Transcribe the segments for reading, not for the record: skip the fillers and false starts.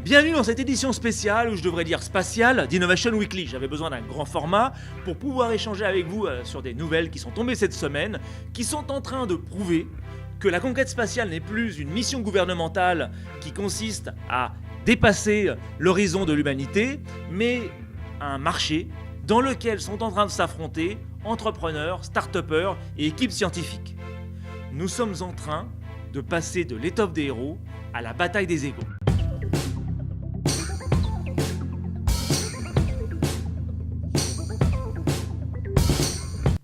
Bienvenue dans cette édition spéciale, ou je devrais dire spatiale, d'Innovation Weekly. J'avais besoin d'un grand format pour pouvoir échanger avec vous sur des nouvelles qui sont tombées cette semaine, qui sont en train de prouver que la conquête spatiale n'est plus une mission gouvernementale qui consiste à dépasser l'horizon de l'humanité, mais un marché dans lequel sont en train de s'affronter entrepreneurs, start-upers et équipes scientifiques. Nous sommes en train de passer de l'étoffe des héros à la bataille des égaux.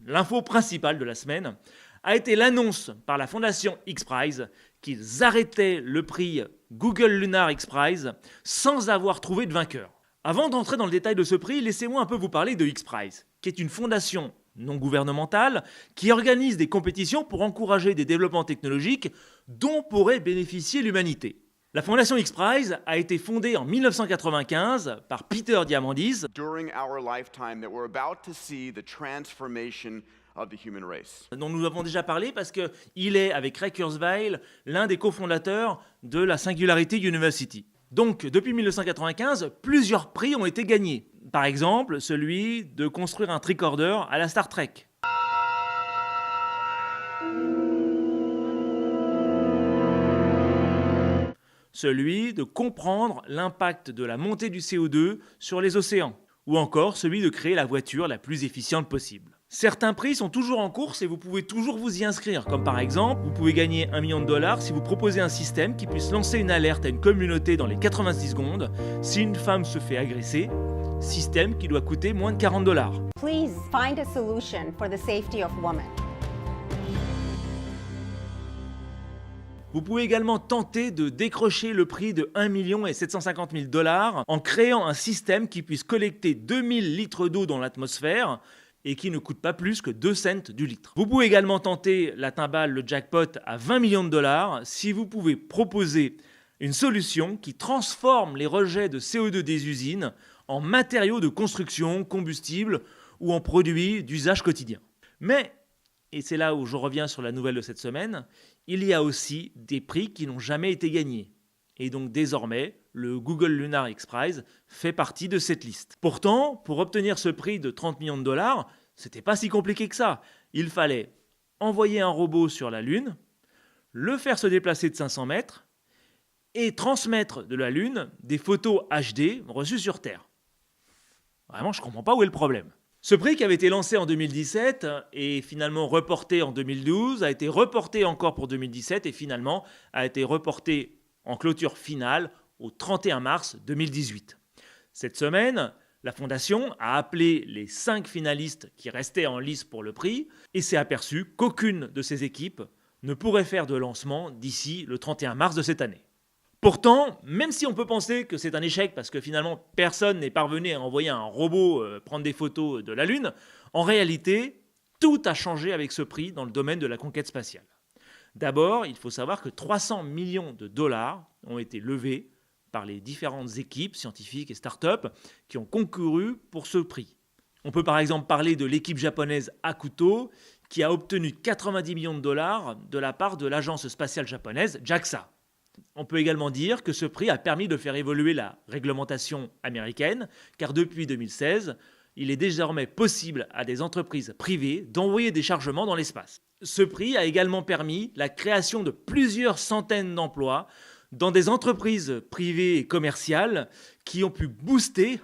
L'info principale de la semaine a été l'annonce par la fondation X-Prize qu'ils arrêtaient le prix Google Lunar X-Prize sans avoir trouvé de vainqueur. Avant d'entrer dans le détail de ce prix, laissez-moi un peu vous parler de X-Prize, qui est une fondation non gouvernementale qui organise des compétitions pour encourager des développements technologiques dont pourrait bénéficier l'humanité. La fondation X-Prize a été fondée en 1995 par Peter Diamandis. During our lifetime that we're about to see the transformation of the human race. Dont nous avons déjà parlé parce qu'il est, avec Ray Kurzweil, l'un des cofondateurs de la Singularity University. Donc, depuis 1995, plusieurs prix ont été gagnés. Par exemple, celui de construire un tricorder à la Star Trek. Celui de comprendre l'impact de la montée du CO2 sur les océans. Ou encore celui de créer la voiture la plus efficiente possible. Certains prix sont toujours en course et vous pouvez toujours vous y inscrire. Comme par exemple, vous pouvez gagner $1 million si vous proposez un système qui puisse lancer une alerte à une communauté dans les 86 secondes si une femme se fait agresser. Système qui doit coûter moins de $40. Please find a solution for the safety of women. Vous pouvez également tenter de décrocher le prix de $1 750 000 en créant un système qui puisse collecter 2000 litres d'eau dans l'atmosphère et qui ne coûte pas plus que 2 cents du litre. Vous pouvez également tenter la timbale, le jackpot à $20 millions si vous pouvez proposer une solution qui transforme les rejets de CO2 des usines en matériaux de construction, combustible ou en produits d'usage quotidien. Mais, et c'est là où je reviens sur la nouvelle de cette semaine, il y a aussi des prix qui n'ont jamais été gagnés. Et donc désormais, le Google Lunar X-Prize fait partie de cette liste. Pourtant, pour obtenir ce prix de $30 millions, c'était pas si compliqué que ça. Il fallait envoyer un robot sur la Lune, le faire se déplacer de 500 mètres et transmettre de la Lune des photos HD reçues sur Terre. Vraiment, je comprends pas où est le problème. Ce prix qui avait été lancé en 2017 et finalement reporté en 2012, a été reporté encore pour 2017 et finalement a été reporté en clôture finale au 31 mars 2018. Cette semaine, la fondation a appelé les 5 finalistes qui restaient en lice pour le prix et s'est aperçu qu'aucune de ces équipes ne pourrait faire de lancement d'ici le 31 mars de cette année. Pourtant, même si on peut penser que c'est un échec parce que finalement personne n'est parvenu à envoyer un robot prendre des photos de la Lune, en réalité, tout a changé avec ce prix dans le domaine de la conquête spatiale. D'abord, il faut savoir que $300 millions ont été levés par les différentes équipes scientifiques et start-up qui ont concouru pour ce prix. On peut par exemple parler de l'équipe japonaise Hakuto qui a obtenu $90 millions de la part de l'agence spatiale japonaise JAXA. On peut également dire que ce prix a permis de faire évoluer la réglementation américaine, car depuis 2016, il est désormais possible à des entreprises privées d'envoyer des chargements dans l'espace. Ce prix a également permis la création de plusieurs centaines d'emplois dans des entreprises privées et commerciales qui ont pu booster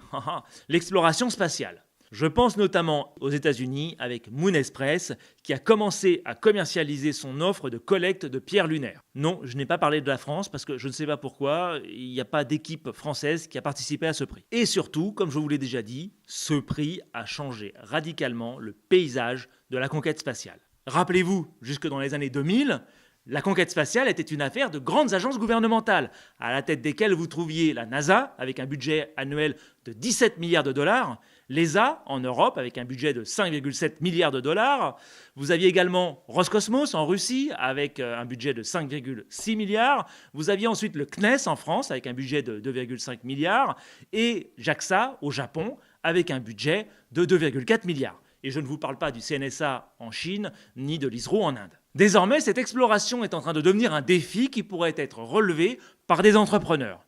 l'exploration spatiale. Je pense notamment aux États-Unis avec Moon Express qui a commencé à commercialiser son offre de collecte de pierres lunaires. Non, je n'ai pas parlé de la France parce que je ne sais pas pourquoi, il n'y a pas d'équipe française qui a participé à ce prix. Et surtout, comme je vous l'ai déjà dit, ce prix a changé radicalement le paysage de la conquête spatiale. Rappelez-vous, jusque dans les années 2000, la conquête spatiale était une affaire de grandes agences gouvernementales, à la tête desquelles vous trouviez la NASA, avec un budget annuel de $17 milliards, l'ESA en Europe, avec un budget de $5,7 milliards, vous aviez également Roscosmos en Russie, avec un budget de $5,6 milliards, vous aviez ensuite le CNES en France, avec un budget de $2,5 milliards, et JAXA au Japon, avec un budget de $2,4 milliards. Et je ne vous parle pas du CNSA en Chine, ni de l'ISRO en Inde. Désormais, cette exploration est en train de devenir un défi qui pourrait être relevé par des entrepreneurs.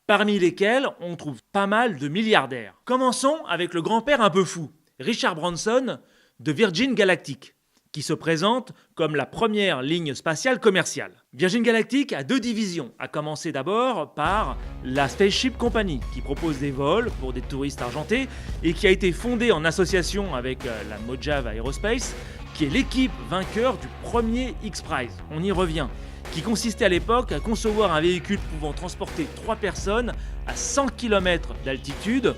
parmi lesquels on trouve pas mal de milliardaires. Commençons avec le grand-père un peu fou, Richard Branson de Virgin Galactic, qui se présente comme la première ligne spatiale commerciale. Virgin Galactic a 2 divisions, à commencer d'abord par la Spaceship Company, qui propose des vols pour des touristes argentés et qui a été fondée en association avec la Mojave Aerospace, qui est l'équipe vainqueur du premier X-Prize. On y revient. Qui consistait à l'époque à concevoir un véhicule pouvant transporter 3 personnes à 100 km d'altitude,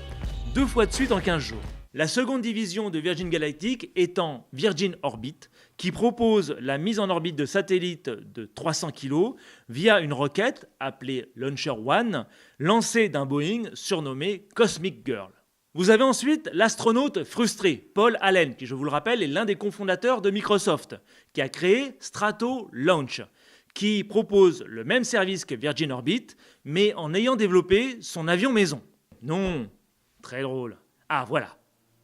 2 fois de suite en 15 jours. La seconde division de Virgin Galactic étant Virgin Orbit, qui propose la mise en orbite de satellites de 300 kg via une roquette appelée Launcher One, lancée d'un Boeing surnommé Cosmic Girl. Vous avez ensuite l'astronaute frustré, Paul Allen, qui je vous le rappelle est l'un des cofondateurs de Microsoft, qui a créé Strato Launch, qui propose le même service que Virgin Orbit, mais en ayant développé son avion maison. Non, très drôle. Ah voilà.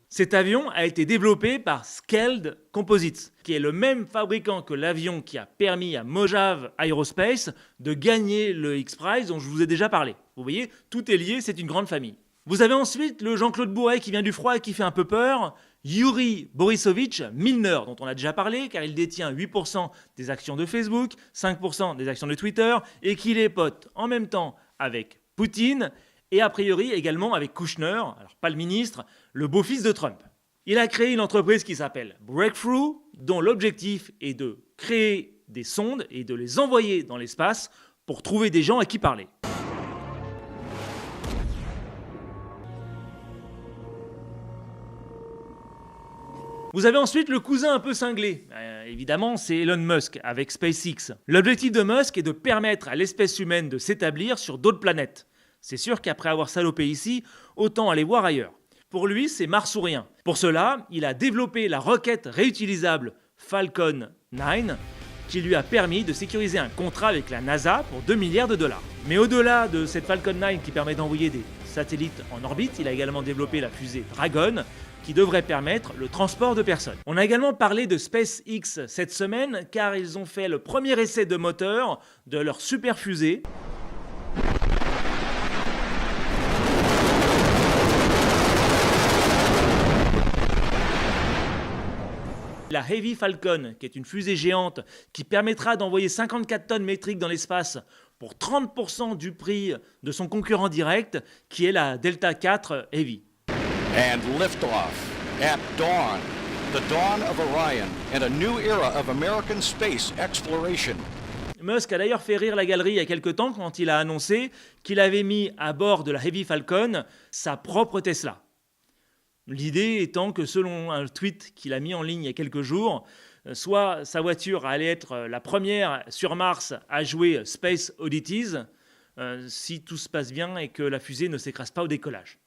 Cet avion a été développé par Skald Composites, qui est le même fabricant que l'avion qui a permis à Mojave Aerospace de gagner le X-Prize dont je vous ai déjà parlé. Vous voyez, tout est lié, c'est une grande famille. Vous avez ensuite le Jean-Claude Bourret qui vient du froid et qui fait un peu peur, Yuri Borisovich Milner, dont on a déjà parlé, car il détient 8% des actions de Facebook, 5% des actions de Twitter, et qu'il est pote en même temps avec Poutine, et a priori également avec Kushner, alors pas le ministre, le beau-fils de Trump. Il a créé une entreprise qui s'appelle Breakthrough, dont l'objectif est de créer des sondes et de les envoyer dans l'espace pour trouver des gens à qui parler. Vous avez ensuite le cousin un peu cinglé. Évidemment, c'est Elon Musk avec SpaceX. L'objectif de Musk est de permettre à l'espèce humaine de s'établir sur d'autres planètes. C'est sûr qu'après avoir salopé ici, autant aller voir ailleurs. Pour lui, c'est Mars ou rien. Pour cela, il a développé la roquette réutilisable Falcon 9, qui lui a permis de sécuriser un contrat avec la NASA pour 2 milliards de dollars. Mais au-delà de cette Falcon 9 qui permet d'envoyer des satellites en orbite, il a également développé la fusée Dragon, qui devrait permettre le transport de personnes. On a également parlé de SpaceX cette semaine, car ils ont fait le premier essai de moteur de leur super fusée. La Heavy Falcon, qui est une fusée géante qui permettra d'envoyer 54 tonnes métriques dans l'espace pour 30% du prix de son concurrent direct, qui est la Delta IV Heavy. And liftoff at dawn, the dawn of Orion and a new era of American space exploration. Musk a d'ailleurs fait rire la galerie il y a quelque temps quand il a annoncé qu'il avait mis à bord de la Heavy Falcon sa propre Tesla. L'idée étant que selon un tweet qu'il a mis en ligne il y a quelques jours, soit sa voiture allait être la première sur Mars à jouer Space Oddities, si tout se passe bien et que la fusée ne s'écrase pas au décollage.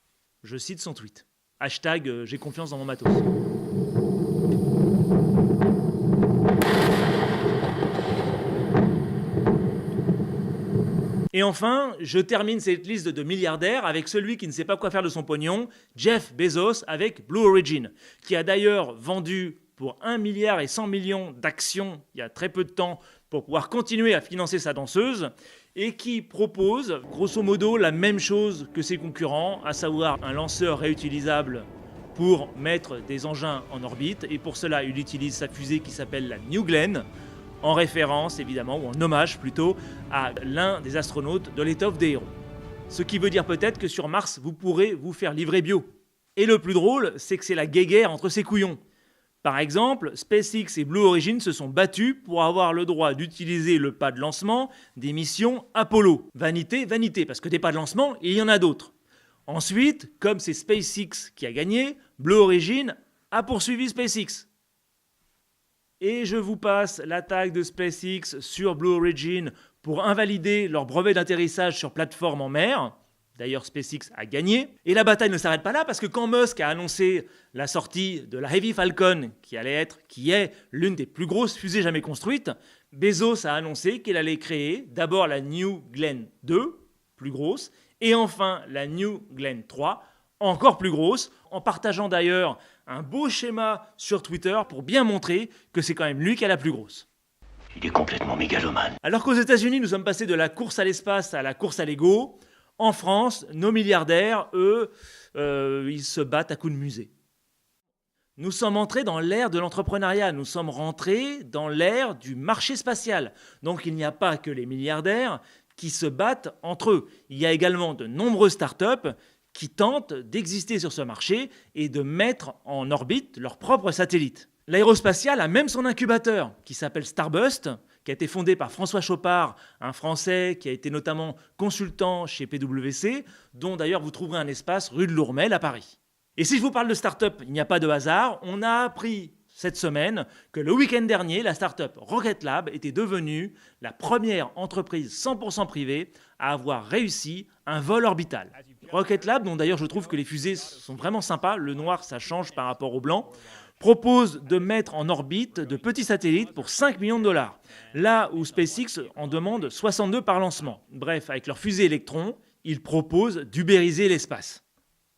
Je cite son tweet. Hashtag j'ai confiance dans mon matos. Et enfin, je termine cette liste de milliardaires avec celui qui ne sait pas quoi faire de son pognon, Jeff Bezos avec Blue Origin, qui a d'ailleurs vendu pour 1,1 milliard d'actions il y a très peu de temps pour pouvoir continuer à financer sa danseuse, et qui propose grosso modo la même chose que ses concurrents, à savoir un lanceur réutilisable pour mettre des engins en orbite, et pour cela il utilise sa fusée qui s'appelle la New Glenn, en référence évidemment, ou en hommage plutôt, à l'un des astronautes de l'étoffe des héros. Ce qui veut dire peut-être que sur Mars, vous pourrez vous faire livrer bio. Et le plus drôle, c'est que c'est la guéguerre entre ces couillons. Par exemple, SpaceX et Blue Origin se sont battus pour avoir le droit d'utiliser le pas de lancement des missions Apollo. Vanité, vanité, parce que des pas de lancement, il y en a d'autres. Ensuite, comme c'est SpaceX qui a gagné, Blue Origin a poursuivi SpaceX. Et je vous passe l'attaque de SpaceX sur Blue Origin pour invalider leur brevet d'atterrissage sur plateforme en mer. D'ailleurs, SpaceX a gagné. Et la bataille ne s'arrête pas là, parce que quand Musk a annoncé la sortie de la Heavy Falcon, qui est l'une des plus grosses fusées jamais construites, Bezos a annoncé qu'il allait créer d'abord la New Glenn 2, plus grosse, et enfin la New Glenn 3, encore plus grosse, en partageant d'ailleurs un beau schéma sur Twitter pour bien montrer que c'est quand même lui qui a la plus grosse. Il est complètement mégalomane. Alors qu'aux États-Unis, nous sommes passés de la course à l'espace à la course à l'ego, En France, nos milliardaires, eux, ils se battent à coups de musée. Nous sommes entrés dans l'ère de l'entrepreneuriat, nous sommes rentrés dans l'ère du marché spatial. Donc il n'y a pas que les milliardaires qui se battent entre eux. Il y a également de nombreuses startups qui tentent d'exister sur ce marché et de mettre en orbite leurs propres satellites. L'aérospatiale a même son incubateur qui s'appelle Starbust, qui a été fondé par François Chopard, un Français qui a été notamment consultant chez PwC, dont d'ailleurs vous trouverez un espace rue de Lourmel à Paris. Et si je vous parle de start-up, il n'y a pas de hasard. On a appris cette semaine que le week-end dernier, la start-up Rocket Lab était devenue la première entreprise 100% privée à avoir réussi un vol orbital. Rocket Lab, dont d'ailleurs je trouve que les fusées sont vraiment sympas, le noir ça change par rapport au blanc, propose de mettre en orbite de petits satellites pour 5 millions de dollars, là où SpaceX en demande 62 par lancement. Bref, avec leur fusée Electron, ils proposent d'ubériser l'espace.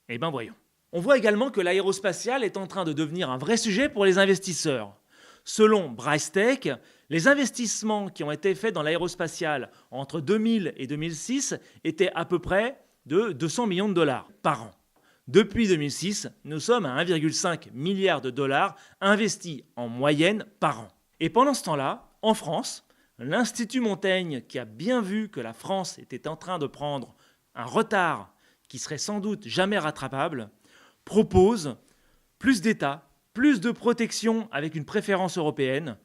Eh ben voyons. On voit également que l'aérospatiale est en train de devenir un vrai sujet pour les investisseurs. Selon Bryce Tech, les investissements qui ont été faits dans l'aérospatiale entre 2000 et 2006 étaient à peu près de 200 millions de dollars par an. Depuis 2006, nous sommes à 1,5 milliard de dollars investis en moyenne par an. Et pendant ce temps-là, en France, l'Institut Montaigne, qui a bien vu que la France était en train de prendre un retard qui serait sans doute jamais rattrapable, propose plus d'État, plus de protection avec une préférence européenne,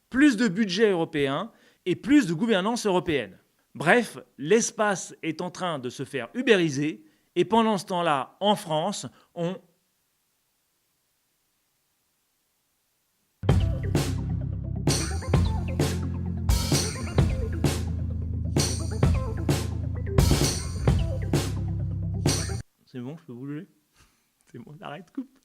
plus de budget européen et plus de gouvernance européenne. Bref, l'espace est en train de se faire ubériser et pendant ce temps-là, en France, on... C'est bon, je peux bouger ? C'est bon, arrête, coupe.